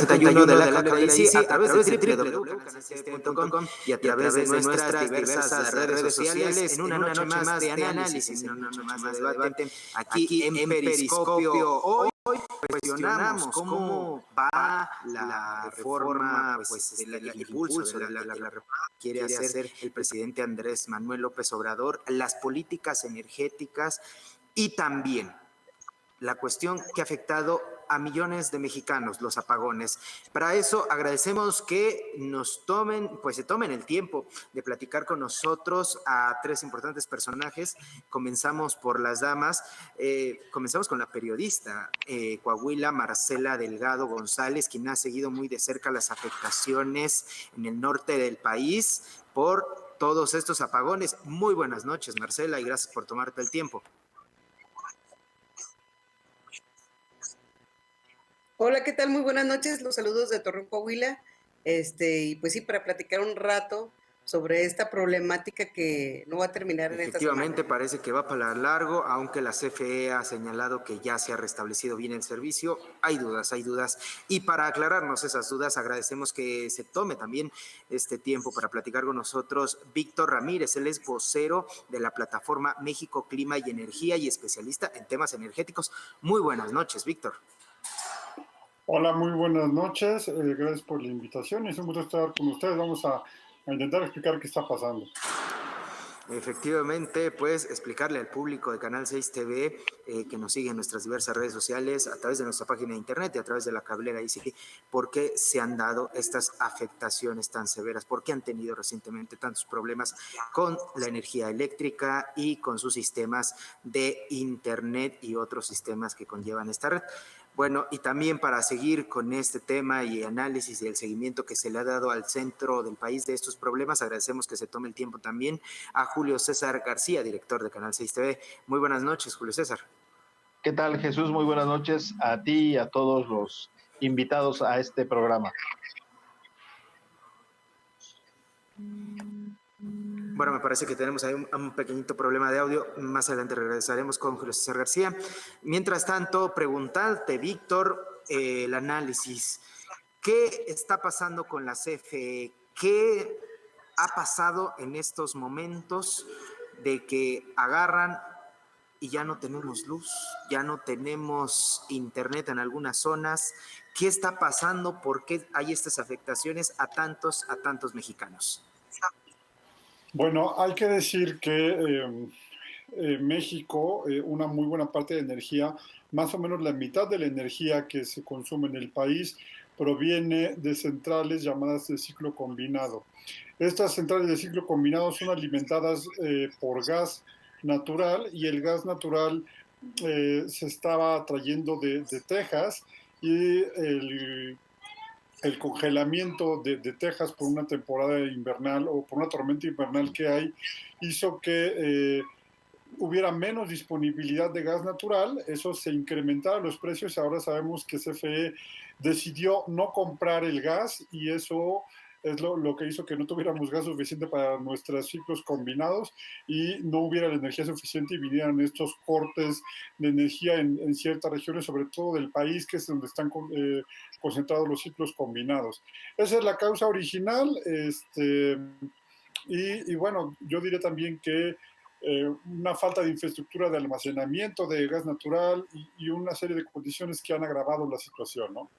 71 de la Cable DC a través de www.canalseis.com y a través de nuestras diversas redes sociales en una noche más de análisis, en una noche más de debate aquí en Periscopio. Hoy cuestionamos cómo va la reforma, pues el impulso de la reforma que quiere hacer el presidente Andrés Manuel López Obrador, las políticas energéticas y también la cuestión que ha afectado a millones de mexicanos, los apagones. Para eso agradecemos que se tomen el tiempo de platicar con nosotros a tres importantes personajes. Comenzamos por las damas, comenzamos con la periodista Coahuila Marcela Delgado González, quien ha seguido muy de cerca las afectaciones en el norte del país por todos estos apagones. Muy buenas noches, Marcela, y gracias por tomarte el tiempo. Hola, ¿qué tal? Muy buenas noches, los saludos de Torreón, Coahuila, y pues sí, para platicar un rato sobre esta problemática que no va a terminar en esta semana. Efectivamente, parece que va para largo, aunque la CFE ha señalado que ya se ha restablecido bien el servicio. Hay dudas. Y para aclararnos esas dudas, agradecemos que se tome también este tiempo para platicar con nosotros Víctor Ramírez. Él es vocero de la plataforma México Clima y Energía y especialista en temas energéticos. Muy buenas noches, Víctor. Hola, muy buenas noches. Gracias por la invitación. Es un gusto estar con ustedes. Vamos a intentar explicar qué está pasando. Efectivamente, pues explicarle al público de Canal 6 TV que nos sigue en nuestras diversas redes sociales, a través de nuestra página de internet y a través de la cablera ICT, por qué se han dado estas afectaciones tan severas, por qué han tenido recientemente tantos problemas con la energía eléctrica y con sus sistemas de internet y otros sistemas que conllevan esta red. Bueno, y también para seguir con este tema y análisis y el seguimiento que se le ha dado al centro del país de estos problemas, agradecemos que se tome el tiempo también a Julio César García, director de Canal 6 TV. Muy buenas noches, Julio César. ¿Qué tal, Jesús? Muy buenas noches a ti y a todos los invitados a este programa. Bueno, me parece que tenemos ahí un pequeñito problema de audio. Más adelante regresaremos con Julio César García. Mientras tanto, preguntarte, Víctor, el análisis. ¿Qué está pasando con la CFE? ¿Qué ha pasado en estos momentos de que agarran y ya no tenemos luz, ya no tenemos internet en algunas zonas? ¿Qué está pasando? ¿Por qué hay estas afectaciones a tantos mexicanos? Bueno, hay que decir que México, una muy buena parte de energía, más o menos la mitad de la energía que se consume en el país, proviene de centrales llamadas de ciclo combinado. Estas centrales de ciclo combinado son alimentadas por gas natural, y el gas natural se estaba trayendo de Texas, y el congelamiento de Texas por una temporada invernal o por una tormenta invernal que hay hizo que hubiera menos disponibilidad de gas natural. Eso se incrementaron los precios. Ahora sabemos que CFE decidió no comprar el gas, y eso es lo que hizo que no tuviéramos gas suficiente para nuestros ciclos combinados y no hubiera la energía suficiente, y vinieran estos cortes de energía en ciertas regiones, sobre todo del país, que es donde están concentrados los ciclos combinados. Esa es la causa original. Y bueno, yo diría también que una falta de infraestructura de almacenamiento de gas natural y una serie de condiciones que han agravado la situación, ¿no?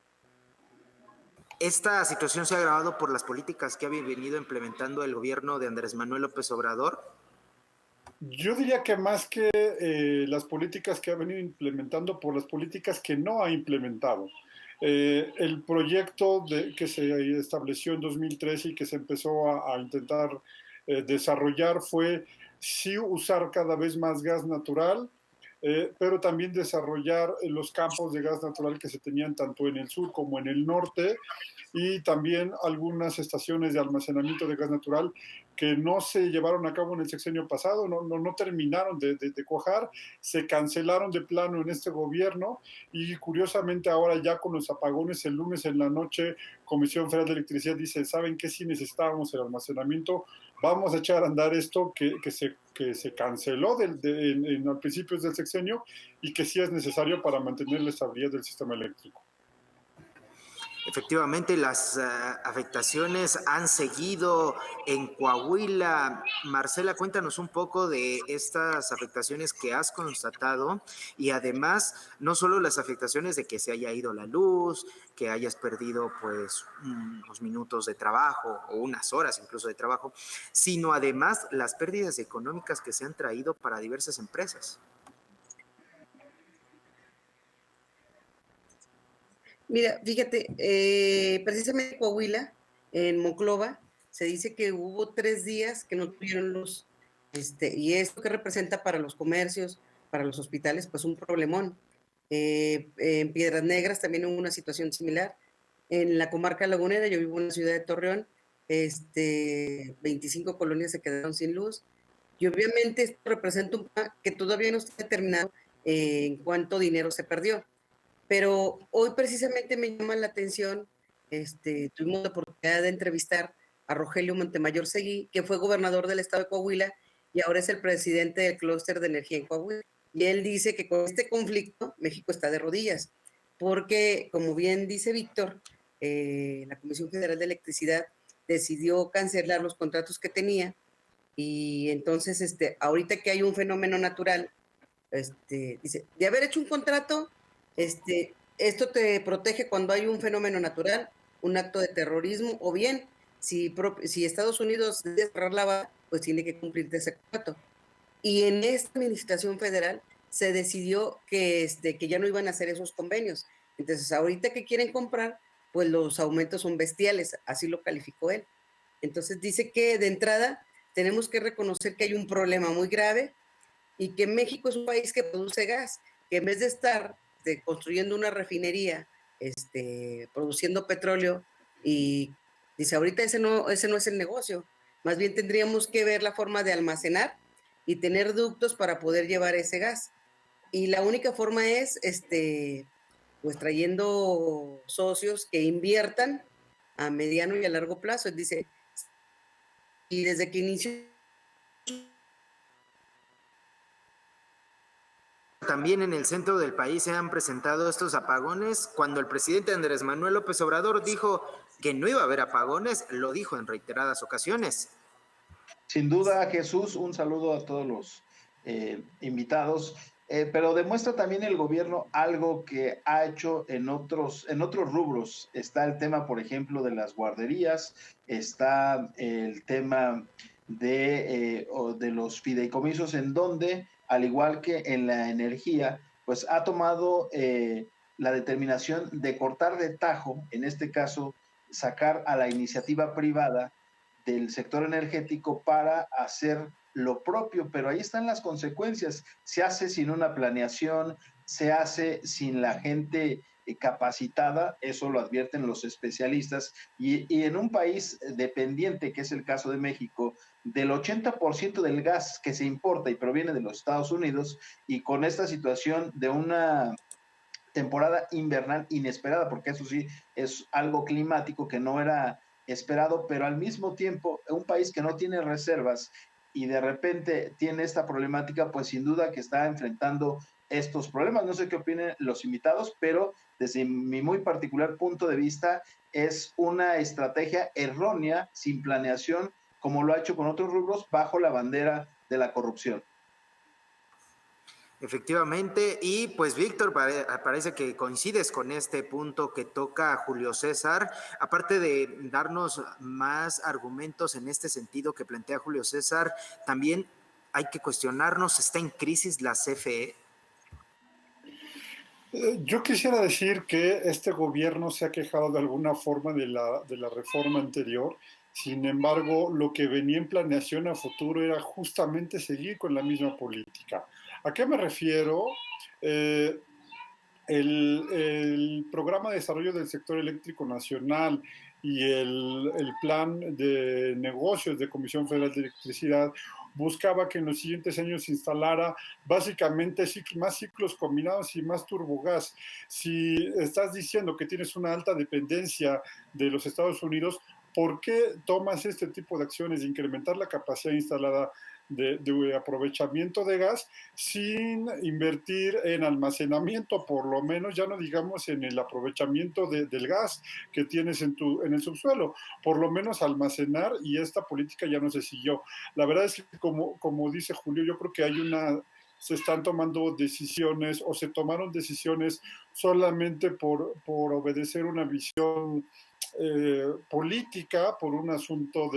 ¿Esta situación se ha agravado por las políticas que ha venido implementando el gobierno de Andrés Manuel López Obrador? Yo diría que más que las políticas que ha venido implementando, por las políticas que no ha implementado. El proyecto que se estableció en 2013 y que se empezó a intentar desarrollar fue sí usar cada vez más gas natural, pero también desarrollar los campos de gas natural que se tenían tanto en el sur como en el norte, y también algunas estaciones de almacenamiento de gas natural que no se llevaron a cabo en el sexenio pasado, no terminaron de cuajar, se cancelaron de plano en este gobierno, y curiosamente ahora ya con los apagones el lunes en la noche, Comisión Federal de Electricidad dice, ¿saben qué? Si necesitábamos el almacenamiento, vamos a echar a andar esto que se canceló a principios del sexenio, y que sí es necesario para mantener la estabilidad del sistema eléctrico. Efectivamente, las afectaciones han seguido en Coahuila. Marcela, cuéntanos un poco de estas afectaciones que has constatado y además no solo las afectaciones de que se haya ido la luz, que hayas perdido pues unos minutos de trabajo o unas horas incluso de trabajo, sino además las pérdidas económicas que se han traído para diversas empresas. Mira, fíjate, precisamente en Coahuila, en Monclova, se dice que hubo 3 días que no tuvieron luz. Y esto que representa para los comercios, para los hospitales, pues un problemón. En Piedras Negras también hubo una situación similar. En la comarca lagunera, yo vivo en la ciudad de Torreón, 25 colonias se quedaron sin luz. Y obviamente esto representa un tema que todavía no está determinado en cuánto dinero se perdió. Pero hoy precisamente me llama la atención, tuvimos la oportunidad de entrevistar a Rogelio Montemayor Seguí, que fue gobernador del estado de Coahuila y ahora es el presidente del clúster de energía en Coahuila. Y él dice que con este conflicto México está de rodillas, porque como bien dice Víctor, la Comisión Federal de Electricidad decidió cancelar los contratos que tenía y entonces ahorita que hay un fenómeno natural, dice, de haber hecho un contrato, esto te protege cuando hay un fenómeno natural, un acto de terrorismo, o bien, si Estados Unidos debe cerrar la base, pues tiene que cumplir ese contrato. Y en esta administración federal se decidió que ya no iban a hacer esos convenios. Entonces, ahorita que quieren comprar, pues los aumentos son bestiales, así lo calificó él. Entonces, dice que de entrada tenemos que reconocer que hay un problema muy grave y que México es un país que produce gas, que en vez de estar construyendo una refinería, produciendo petróleo, y dice, ahorita ese no es el negocio, más bien tendríamos que ver la forma de almacenar y tener ductos para poder llevar ese gas. Y la única forma es, pues trayendo socios que inviertan a mediano y a largo plazo. Dice, y desde que inició También en el centro del país se han presentado estos apagones. Cuando el presidente Andrés Manuel López Obrador dijo que no iba a haber apagones, lo dijo en reiteradas ocasiones. Sin duda, Jesús, un saludo a todos los invitados, pero demuestra también el gobierno algo que ha hecho en otros rubros. Está el tema, por ejemplo, de las guarderías, está el tema de los fideicomisos, en donde, al igual que en la energía, pues ha tomado la determinación de cortar de tajo, en este caso, sacar a la iniciativa privada del sector energético para hacer lo propio, pero ahí están las consecuencias. Se hace sin una planeación, se hace sin la gente capacitada, eso lo advierten los especialistas, y en un país dependiente, que es el caso de México, del 80% del gas que se importa y proviene de los Estados Unidos, y con esta situación de una temporada invernal inesperada, porque eso sí es algo climático que no era esperado, pero al mismo tiempo un país que no tiene reservas y de repente tiene esta problemática, pues sin duda que está enfrentando estos problemas. No sé qué opinen los invitados, pero desde mi muy particular punto de vista es una estrategia errónea, sin planeación, como lo ha hecho con otros rubros, bajo la bandera de la corrupción. Efectivamente, y pues Víctor, parece que coincides con este punto que toca Julio César, aparte de darnos más argumentos en este sentido que plantea Julio César, también hay que cuestionarnos, ¿está en crisis la CFE? Yo quisiera decir que este gobierno se ha quejado de alguna forma de la reforma anterior. Sin embargo, lo que venía en planeación a futuro era justamente seguir con la misma política. ¿A qué me refiero? El programa de desarrollo del sector eléctrico nacional y el plan de negocios de Comisión Federal de Electricidad buscaba que en los siguientes años se instalara básicamente más ciclos combinados y más turbogás. Si estás diciendo que tienes una alta dependencia de los Estados Unidos, ¿por qué tomas este tipo de acciones de incrementar la capacidad instalada de aprovechamiento de gas sin invertir en almacenamiento, por lo menos, ya no digamos en el aprovechamiento del gas que tienes en el subsuelo, por lo menos almacenar, y esta política ya no se siguió? La verdad es que, como dice Julio, yo creo que se están tomando decisiones o se tomaron decisiones solamente por obedecer una visión política, por un asunto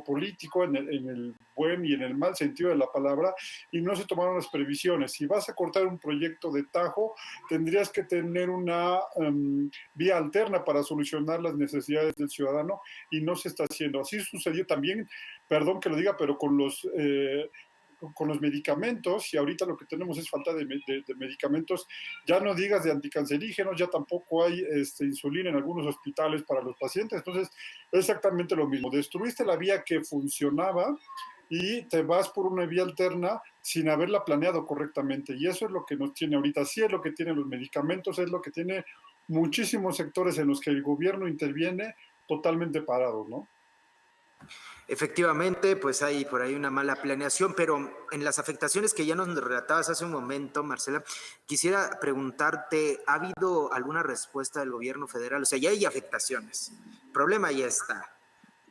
político en el buen y en el mal sentido de la palabra, y no se tomaron las previsiones. Si vas a cortar un proyecto de tajo, tendrías que tener una vía alterna para solucionar las necesidades del ciudadano, y no se está haciendo. Así sucedió también, perdón que lo diga, pero con los medicamentos, y ahorita lo que tenemos es falta de medicamentos, ya no digas de anticancerígenos, ya tampoco hay insulina en algunos hospitales para los pacientes. Entonces, exactamente lo mismo, destruiste la vía que funcionaba y te vas por una vía alterna sin haberla planeado correctamente, y eso es lo que nos tiene ahorita. Sí, es lo que tienen los medicamentos, es lo que tiene muchísimos sectores en los que el gobierno interviene totalmente parados, ¿no? Efectivamente, pues hay por ahí una mala planeación, pero en las afectaciones que ya nos relatabas hace un momento, Marcela, quisiera preguntarte, ¿ha habido alguna respuesta del gobierno federal? O sea, ya hay afectaciones, el problema ya está,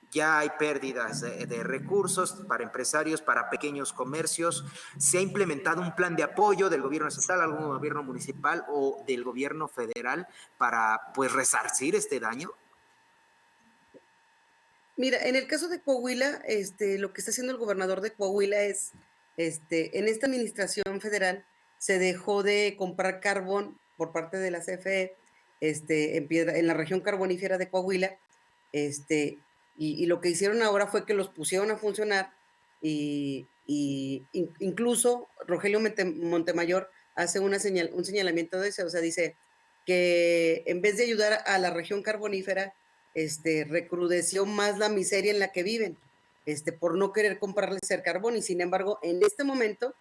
ya hay pérdidas de recursos para empresarios, para pequeños comercios. ¿Se ha implementado un plan de apoyo del gobierno estatal, algún gobierno municipal o del gobierno federal para, pues, resarcir este daño? Mira, en el caso de Coahuila, lo que está haciendo el gobernador de Coahuila es, en esta administración federal se dejó de comprar carbón por parte de la CFE, en la región carbonífera de Coahuila, y lo que hicieron ahora fue que los pusieron a funcionar, incluso Rogelio Montemayor hace un señalamiento de eso, o sea, dice que en vez de ayudar a la región carbonífera, recrudeció más la miseria en la que viven, por no querer comprarles el carbón. Y sin embargo, en este momento,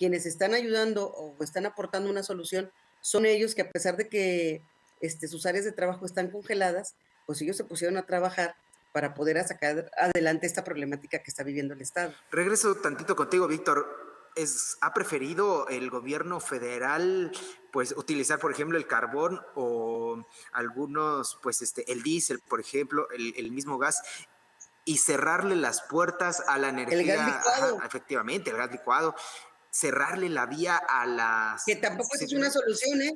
quienes están ayudando o están aportando una solución son ellos, que a pesar de que sus áreas de trabajo están congeladas, pues ellos se pusieron a trabajar para poder sacar adelante esta problemática que está viviendo el Estado. Regreso tantito contigo, Víctor. ¿Ha preferido el gobierno federal, pues, utilizar, por ejemplo, el carbón o algunos, pues, el diésel, por ejemplo, el mismo gas, y cerrarle las puertas a la energía? El gas licuado. Ajá, efectivamente, el gas licuado, cerrarle la vía a las... Que tampoco Sí, es una solución, ¿eh?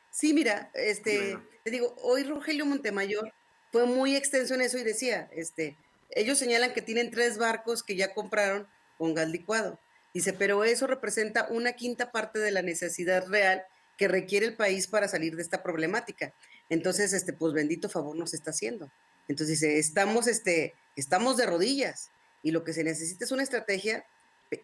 Sí, mira, dime. te digo, hoy Rogelio Montemayor fue muy extenso en eso y decía, ellos señalan que tienen 3 barcos que ya compraron con gas licuado. Dice, pero eso representa una quinta parte de la necesidad real que requiere el país para salir de esta problemática. Entonces, pues bendito favor nos está haciendo. Entonces dice, estamos de rodillas, y lo que se necesita es una estrategia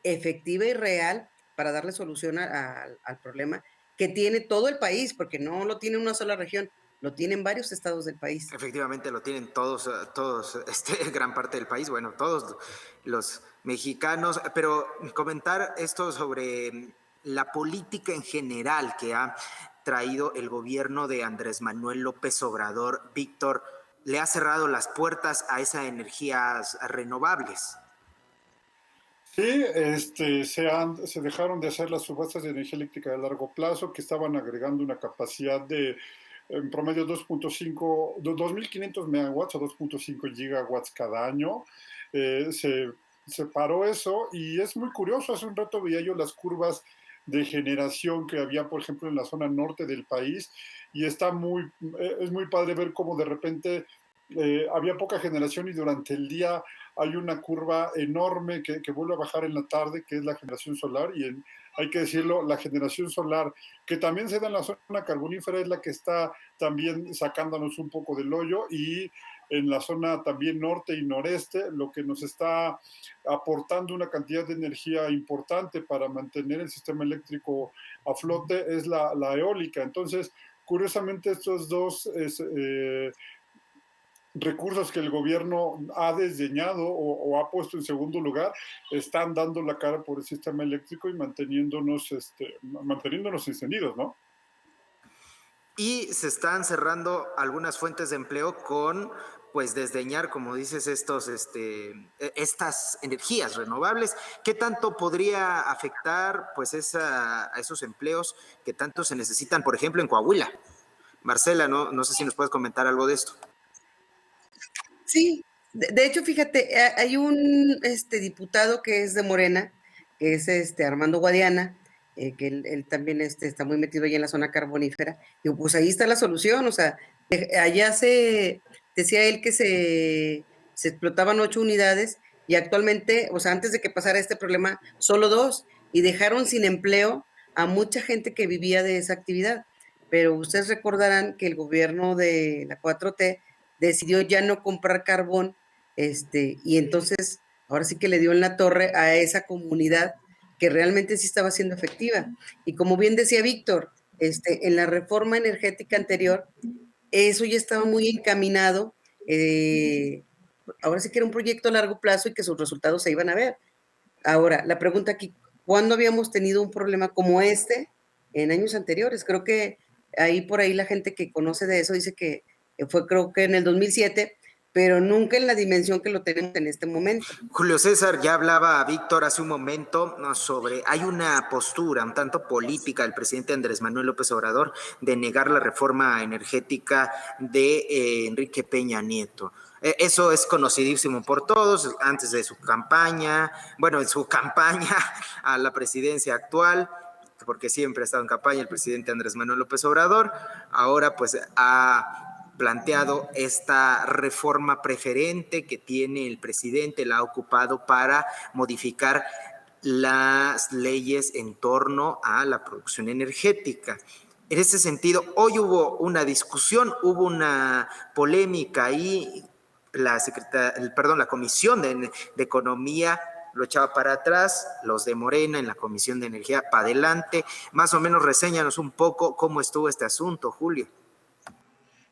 efectiva y real para darle solución al problema que tiene todo el país, porque no lo tiene una sola región, lo tienen varios estados del país. Efectivamente lo tienen todos, gran parte del país, bueno, todos los mexicanos, pero comentar esto sobre la política en general que ha traído el gobierno de Andrés Manuel López Obrador. Víctor, le ha cerrado las puertas a esas energías renovables. Sí, se dejaron de hacer las subastas de energía eléctrica de largo plazo, que estaban agregando una capacidad de, en promedio, 2.500 megawatts o 2.5 gigawatts cada año. Se paró eso, y es muy curioso. Hace un rato veía yo las curvas de generación que había, por ejemplo, en la zona norte del país, y es muy padre ver cómo de repente había poca generación, y durante el día hay una curva enorme que vuelve a bajar en la tarde, que es la generación solar. Hay que decirlo, la generación solar, que también se da en la zona carbonífera, es la que está también sacándonos un poco del hoyo, y en la zona también norte y noreste, lo que nos está aportando una cantidad de energía importante para mantener el sistema eléctrico a flote es la eólica. Entonces, curiosamente, estos dos recursos que el gobierno ha desdeñado o ha puesto en segundo lugar, están dando la cara por el sistema eléctrico y manteniéndonos encendidos, ¿no? y se están cerrando algunas fuentes de empleo con, pues, desdeñar, como dices, estas energías renovables. ¿Qué tanto podría afectar, pues, a esos empleos que tanto se necesitan, por ejemplo, en Coahuila? Marcela, no sé si nos puedes comentar algo de esto. Sí, de hecho, fíjate, hay un diputado que es de Morena, que es Armando Guadiana, que él también está muy metido ahí en la zona carbonífera, y pues ahí está la solución, o sea, allá decía él que se explotaban 8 unidades y actualmente, o sea, antes de que pasara este problema, solo 2, y dejaron sin empleo a mucha gente que vivía de esa actividad. Pero ustedes recordarán que el gobierno de la 4T decidió ya no comprar carbón, y entonces ahora sí que le dio en la torre a esa comunidad que realmente sí estaba siendo efectiva. Y como bien decía Víctor, en la reforma energética anterior, eso ya estaba muy encaminado, ahora sí que era un proyecto a largo plazo y que sus resultados se iban a ver. Ahora, la pregunta aquí, ¿cuándo habíamos tenido un problema como este en años anteriores? Creo que por ahí la gente que conoce de eso dice que fue creo que en el 2007, pero nunca en la dimensión que lo tenemos en este momento. Julio César, ya hablaba Víctor hace un momento, ¿no?, sobre, hay una postura un tanto política del presidente Andrés Manuel López Obrador de negar la reforma energética de Enrique Peña Nieto. Eso es conocidísimo por todos, antes de su campaña, bueno, en su campaña a la presidencia actual, porque siempre ha estado en campaña el presidente Andrés Manuel López Obrador. Ahora pues ha planteado esta reforma preferente que tiene el presidente, la ha ocupado para modificar las leyes en torno a la producción energética. En ese sentido, hoy hubo una discusión, hubo una polémica ahí, la Comisión de Economía lo echaba para atrás, los de Morena en la Comisión de Energía para adelante. Más o menos reséñanos un poco cómo estuvo este asunto, Julio.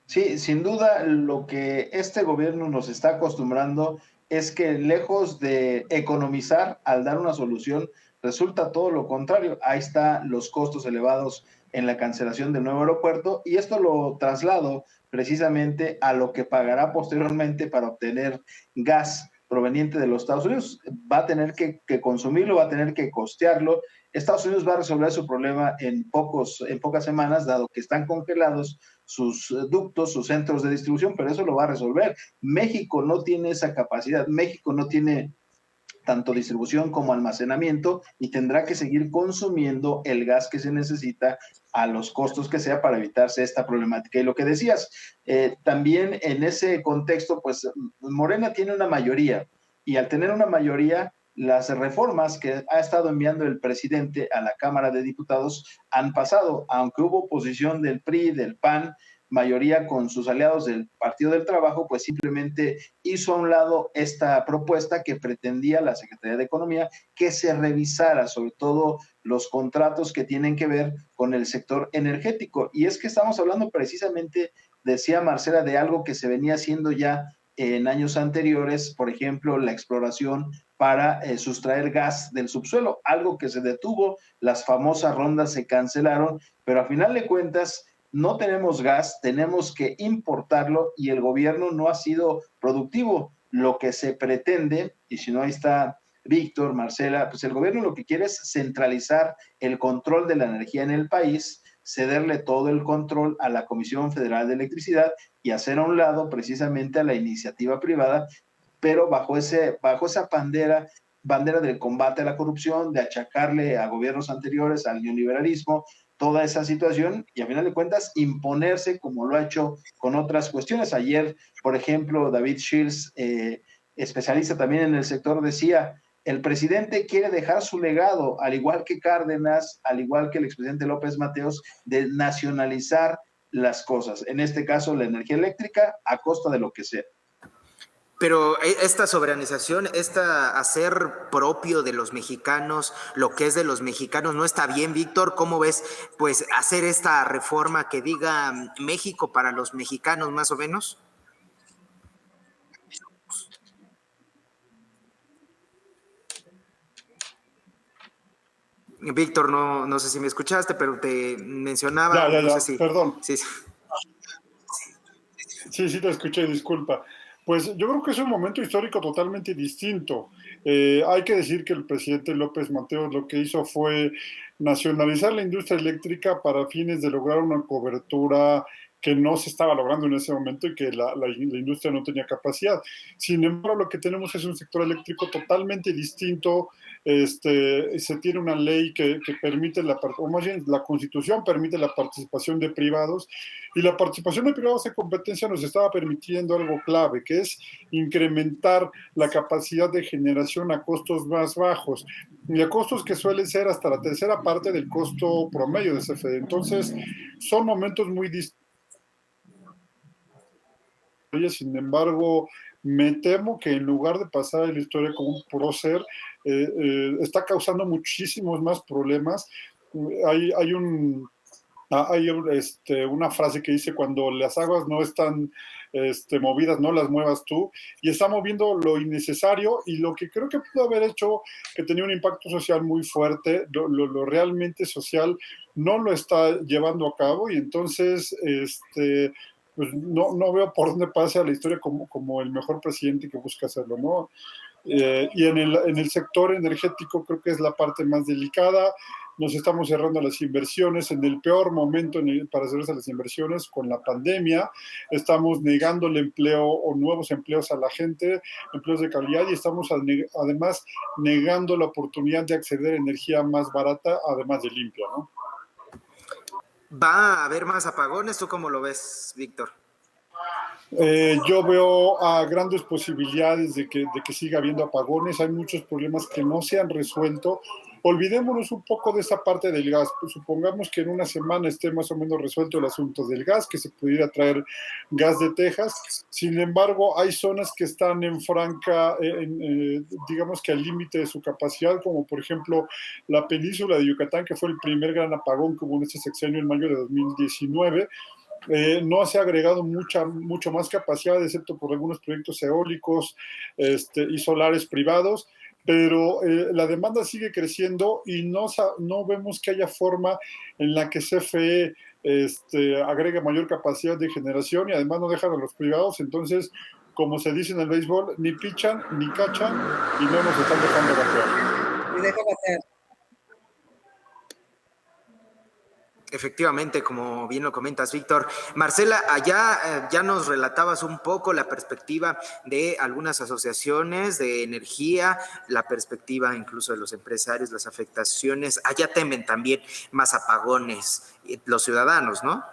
Sí, sin duda lo que este gobierno nos está acostumbrando es que lejos de economizar al dar una solución, resulta todo lo contrario. Ahí están los costos elevados en la cancelación del nuevo aeropuerto y esto lo traslado precisamente a lo que pagará posteriormente para obtener gas proveniente de los Estados Unidos. Va a tener que consumirlo, va a tener que costearlo. Estados Unidos va a resolver su problema en pocas semanas, dado que están congelados sus ductos, sus centros de distribución, pero eso lo va a resolver. México no tiene esa capacidad, México no tiene tanto distribución como almacenamiento y tendrá que seguir consumiendo el gas que se necesita a los costos que sea para evitarse esta problemática. Y lo que decías, también en ese contexto, pues Morena tiene una mayoría y al tener una mayoría, las reformas que ha estado enviando el presidente a la Cámara de Diputados han pasado, aunque hubo oposición del PRI, del PAN, mayoría con sus aliados del Partido del Trabajo, pues simplemente hizo a un lado esta propuesta que pretendía la Secretaría de Economía que se revisara sobre todo los contratos que tienen que ver con el sector energético. Y es que estamos hablando precisamente, decía Marcela, de algo que se venía haciendo ya en años anteriores, por ejemplo, la exploración para sustraer gas del subsuelo, algo que se detuvo, las famosas rondas se cancelaron, pero a final de cuentas no tenemos gas, tenemos que importarlo y el gobierno no ha sido productivo. Lo que se pretende, y si no ahí está Víctor, Marcela, pues el gobierno lo que quiere es centralizar el control de la energía en el país, cederle todo el control a la Comisión Federal de Electricidad y hacer a un lado precisamente a la iniciativa privada, pero bajo esa bandera del combate a la corrupción, de achacarle a gobiernos anteriores, al neoliberalismo, toda esa situación y a final de cuentas imponerse como lo ha hecho con otras cuestiones. Ayer, por ejemplo, David Shields, especialista también en el sector, decía, el presidente quiere dejar su legado, al igual que Cárdenas, al igual que el expresidente López Mateos, de nacionalizar las cosas. En este caso, la energía eléctrica a costa de lo que sea. Pero esta soberanización, hacer propio de los mexicanos, lo que es de los mexicanos, ¿no está bien, Víctor? ¿Cómo ves, pues, hacer esta reforma que diga México para los mexicanos, más o menos? Víctor, no sé si me escuchaste, pero te mencionaba, Ya, no sé si... perdón. Sí, sí. Sí, te escuché, disculpa. Pues yo creo que es un momento histórico totalmente distinto. Hay que decir que el presidente López Mateos lo que hizo fue nacionalizar la industria eléctrica para fines de lograr una cobertura que no se estaba logrando en ese momento y que la industria no tenía capacidad. Sin embargo, lo que tenemos es un sector eléctrico totalmente distinto. Se tiene una ley que permite, o más bien la Constitución permite la participación de privados, y la participación de privados en competencia nos estaba permitiendo algo clave, que es incrementar la capacidad de generación a costos más bajos, y a costos que suelen ser hasta la tercera parte del costo promedio de CFE. Entonces, son momentos muy distintos. Sin embargo, me temo que en lugar de pasar en la historia como un prócer, está causando muchísimos más problemas. Hay una frase que dice: cuando las aguas no están movidas, no las muevas tú, y está moviendo lo innecesario, y lo que creo que pudo haber hecho, que tenía un impacto social muy fuerte, lo realmente social no lo está llevando a cabo, y entonces pues no veo por dónde pase a la historia como el mejor presidente que busca hacerlo, ¿no? Y en el sector energético creo que es la parte más delicada. Nos estamos cerrando las inversiones en el peor momento para cerrarse las inversiones, con la pandemia. Estamos negando el empleo o nuevos empleos a la gente, empleos de calidad, y estamos además negando la oportunidad de acceder a energía más barata, además de limpia, ¿no? ¿Va a haber más apagones? ¿Tú cómo lo ves, Víctor? Yo veo grandes posibilidades de que siga habiendo apagones. Hay muchos problemas que no se han resuelto. Olvidémonos un poco de esa parte del gas. Pues supongamos que en una semana esté más o menos resuelto el asunto del gas, que se pudiera traer gas de Texas. Sin embargo, hay zonas que están en franca, digamos que al límite de su capacidad, como por ejemplo la península de Yucatán, que fue el primer gran apagón que hubo en este sexenio en mayo de 2019. No se ha agregado mucho más capacidad, excepto por algunos proyectos eólicos y solares privados, pero la demanda sigue creciendo, y no vemos que haya forma en la que CFE agregue mayor capacidad de generación, y además no dejan a los privados. Entonces, como se dice en el béisbol, ni pichan ni cachan, y no nos están dejando batear. Y deja batear. Efectivamente, como bien lo comentas, Víctor. Marcela, allá ya nos relatabas un poco la perspectiva de algunas asociaciones de energía, la perspectiva incluso de los empresarios, las afectaciones. Allá temen también más apagones los ciudadanos, ¿no?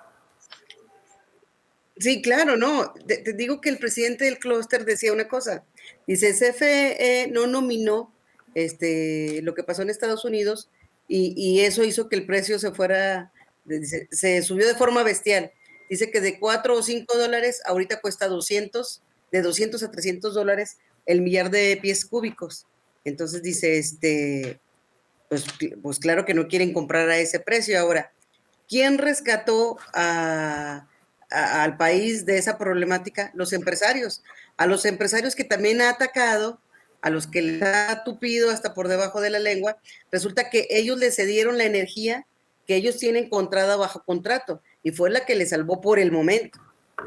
Sí, claro, no. Te digo que el presidente del clúster decía una cosa. Dice, CFE no nominó lo que pasó en Estados Unidos, y eso hizo que el precio se fuera, dice, se subió de forma bestial. Dice que de 4 o 5 dólares, ahorita cuesta 200, de 200 a 300 dólares el millar de pies cúbicos. Entonces dice, pues claro que no quieren comprar a ese precio. Ahora, ¿quién rescató al país de esa problemática? Los empresarios. A los empresarios que también ha atacado, a los que les ha tupido hasta por debajo de la lengua. Resulta que ellos le cedieron la energía que ellos tienen contratada bajo contrato, y fue la que les salvó por el momento.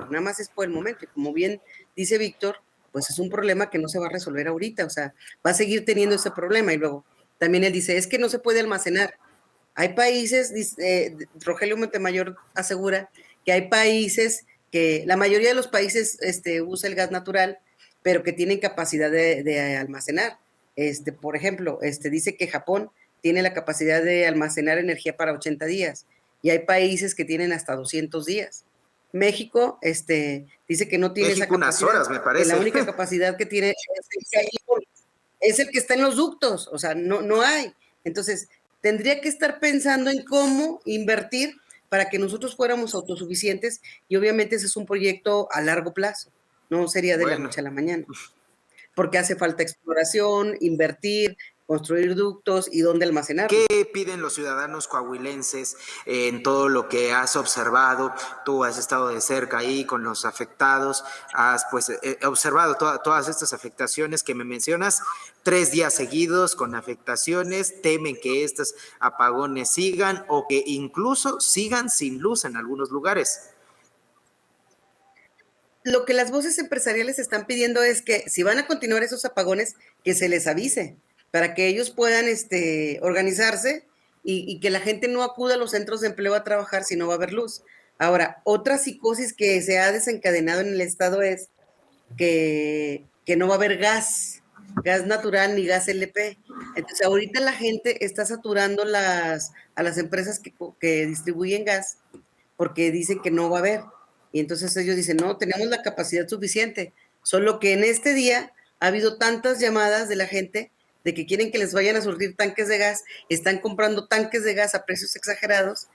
Nada más es por el momento. Y como bien dice Víctor, pues es un problema que no se va a resolver ahorita. O sea, va a seguir teniendo ese problema. Y luego también él dice, es que no se puede almacenar. Hay países, Rogelio Montemayor asegura que hay países que, la mayoría de los países usa el gas natural, pero que tienen capacidad de almacenar. Por ejemplo, dice que Japón tiene la capacidad de almacenar energía para 80 días, y hay países que tienen hasta 200 días. México dice que no tiene México esa capacidad. Unas horas, me parece. Que la única capacidad que tiene es el que está en los ductos, o sea, no hay. Entonces, tendría que estar pensando en cómo invertir para que nosotros fuéramos autosuficientes, y obviamente ese es un proyecto a largo plazo, no sería de la noche a la mañana, porque hace falta exploración, invertir, construir ductos y dónde almacenar. ¿Qué piden los ciudadanos coahuilenses en todo lo que has observado? Tú has estado de cerca ahí con los afectados, has pues observado todas estas afectaciones que me mencionas, 3 días seguidos con afectaciones, temen que estos apagones sigan o que incluso sigan sin luz en algunos lugares. Lo que las voces empresariales están pidiendo es que si van a continuar esos apagones, que se les avise para que ellos puedan organizarse y que la gente no acuda a los centros de empleo a trabajar si no va a haber luz. Ahora, otra psicosis que se ha desencadenado en el estado es que no va a haber gas natural ni gas LP. Entonces, ahorita la gente está saturando a las empresas que distribuyen gas porque dicen que no va a haber. Y entonces ellos dicen, no, tenemos la capacidad suficiente. Solo que en este día ha habido tantas llamadas de la gente de que quieren que les vayan a surtir tanques de gas, están comprando tanques de gas a precios exagerados,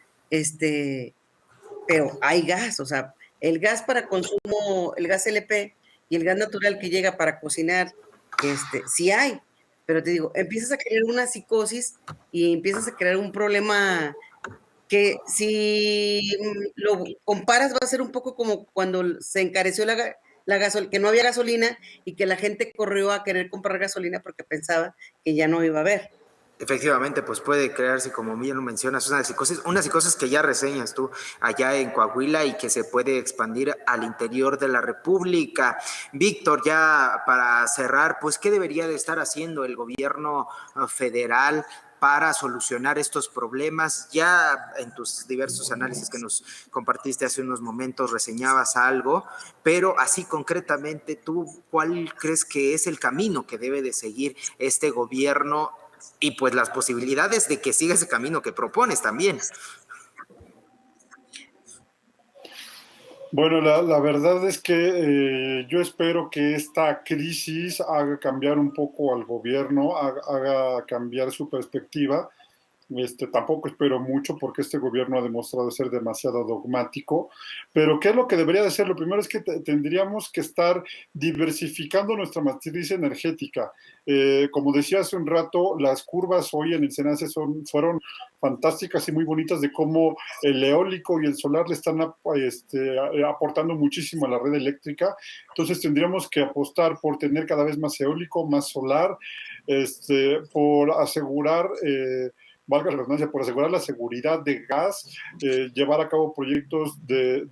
pero hay gas, o sea, el gas para consumo, el gas LP y el gas natural que llega para cocinar, sí hay, pero te digo, empiezas a crear una psicosis y empiezas a crear un problema que si lo comparas va a ser un poco como cuando se encareció la gasolina, que no había gasolina y que la gente corrió a querer comprar gasolina porque pensaba que ya no iba a haber. Efectivamente, pues puede crearse, como bien lo mencionas, una psicosis que ya reseñas tú allá en Coahuila y que se puede expandir al interior de la República. Víctor, ya para cerrar, pues, ¿qué debería de estar haciendo el gobierno federal para solucionar estos problemas? Ya en tus diversos análisis que nos compartiste hace unos momentos reseñabas algo, pero así concretamente, ¿tú cuál crees que es el camino que debe de seguir este gobierno y pues las posibilidades de que siga ese camino que propones también? Bueno, la verdad es que yo espero que esta crisis haga cambiar un poco al gobierno, haga cambiar su perspectiva. Tampoco espero mucho porque este gobierno ha demostrado ser demasiado dogmático, pero ¿qué es lo que debería de ser? Lo primero es que tendríamos que estar diversificando nuestra matriz energética. Como decía hace un rato, las curvas hoy en el SENACE fueron fantásticas y muy bonitas de cómo el eólico y el solar le están aportando muchísimo a la red eléctrica. Entonces tendríamos que apostar por tener cada vez más eólico, más solar, por asegurar valga la redundancia, por asegurar la seguridad de gas, llevar a cabo proyectos de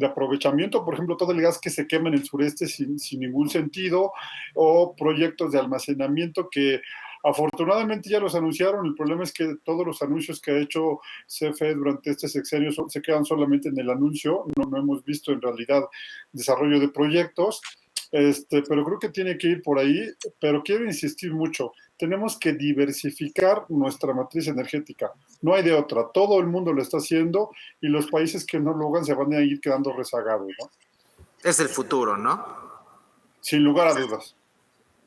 aprovechamiento, por ejemplo, todo el gas que se quema en el sureste sin ningún sentido, o proyectos de almacenamiento que afortunadamente ya los anunciaron. El problema es que todos los anuncios que ha hecho CFE durante este sexenio se quedan solamente en el anuncio, no hemos visto en realidad desarrollo de proyectos. Pero creo que tiene que ir por ahí, pero quiero insistir mucho, tenemos que diversificar nuestra matriz energética, no hay de otra, todo el mundo lo está haciendo y los países que no lo hagan se van a ir quedando rezagados, ¿no? Es el futuro, ¿no? Sin lugar a dudas.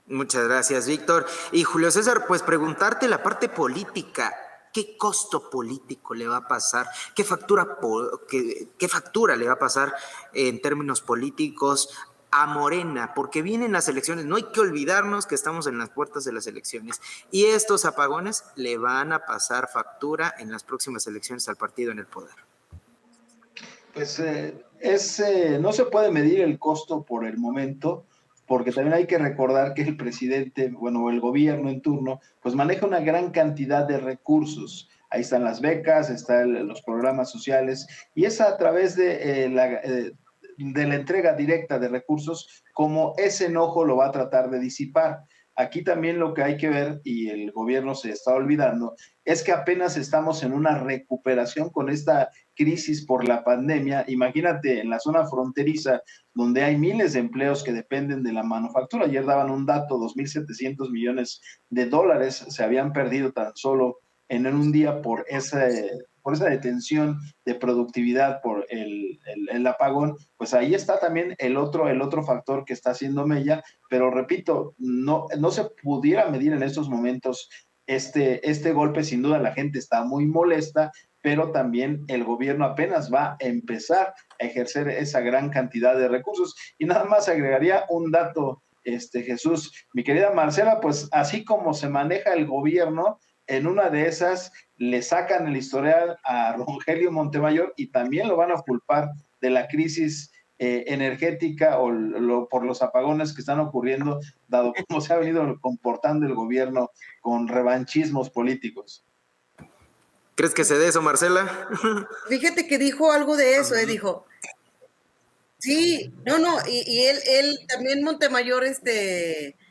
Muchas gracias, Víctor. Y Julio César, pues preguntarte la parte política. ¿Qué costo político le va a pasar? ¿Qué factura le va a pasar en términos políticos a Morena? Porque vienen las elecciones, no hay que olvidarnos que estamos en las puertas de las elecciones y estos apagones le van a pasar factura en las próximas elecciones al partido en el poder. Pues no se puede medir el costo por el momento, porque también hay que recordar que el presidente, bueno, el gobierno en turno, pues maneja una gran cantidad de recursos. Ahí están las becas, están los programas sociales, y es a través de la entrega directa de recursos como ese enojo lo va a tratar de disipar. Aquí también lo que hay que ver, y el gobierno se está olvidando, es que apenas estamos en una recuperación con esta crisis por la pandemia. Imagínate en la zona fronteriza, donde hay miles de empleos que dependen de la manufactura. Ayer daban un dato, 2.700 millones de dólares se habían perdido tan solo en un día por esa detención de productividad por el apagón. Pues ahí está también el otro factor que está haciendo mella, pero repito, no se pudiera medir en estos momentos este golpe. Sin duda la gente está muy molesta, pero también el gobierno apenas va a empezar a ejercer esa gran cantidad de recursos. Y nada más agregaría un dato Jesús. Mi querida Marcela, pues así como se maneja el gobierno, en una de esas le sacan el historial a Rogelio Montemayor y también lo van a culpar de la crisis energética por los apagones que están ocurriendo, dado cómo se ha venido comportando el gobierno con revanchismos políticos. ¿Crees que se dé eso, Marcela? Fíjate que dijo algo de eso, dijo, sí, no, y él también Montemayor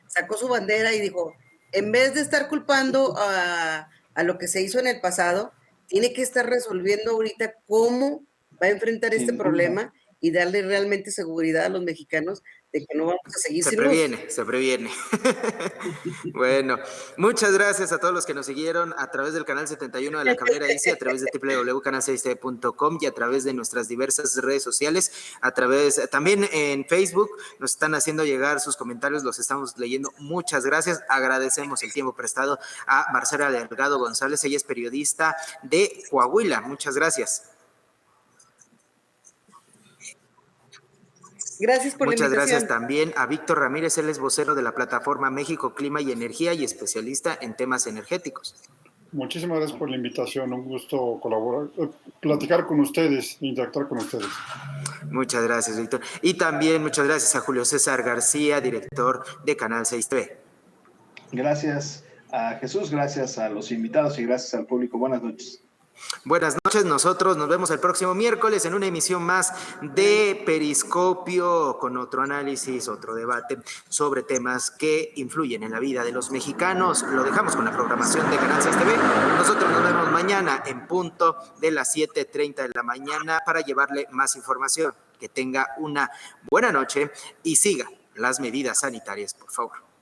sacó su bandera y dijo, en vez de estar culpando a lo que se hizo en el pasado, tiene que estar resolviendo ahorita cómo va a enfrentar este problema y darle realmente seguridad a los mexicanos de que no vamos a seguir sin luz. Se previene. Bueno, muchas gracias a todos los que nos siguieron a través del canal 71 de La Cablera Easy, a través de www.canal6tv.com y a través de nuestras diversas redes sociales, también en Facebook nos están haciendo llegar sus comentarios, los estamos leyendo. Muchas gracias, agradecemos el tiempo prestado a Marcela Delgado González, ella es periodista de Coahuila. Muchas gracias. Gracias por la invitación. Muchas gracias también a Víctor Ramírez, él es vocero de la plataforma México Clima y Energía y especialista en temas energéticos. Muchísimas gracias por la invitación, un gusto colaborar, platicar con ustedes, interactuar con ustedes. Muchas gracias, Víctor. Y también muchas gracias a Julio César García, director de Canal 6 TV. Gracias a Jesús, gracias a los invitados y gracias al público. Buenas noches. Buenas noches, nosotros nos vemos el próximo miércoles en una emisión más de Periscopio con otro análisis, otro debate sobre temas que influyen en la vida de los mexicanos. Lo dejamos con la programación de Canal 6 TV. Nosotros nos vemos mañana en punto de las 7:30 de la mañana para llevarle más información. Que tenga una buena noche y siga las medidas sanitarias, por favor.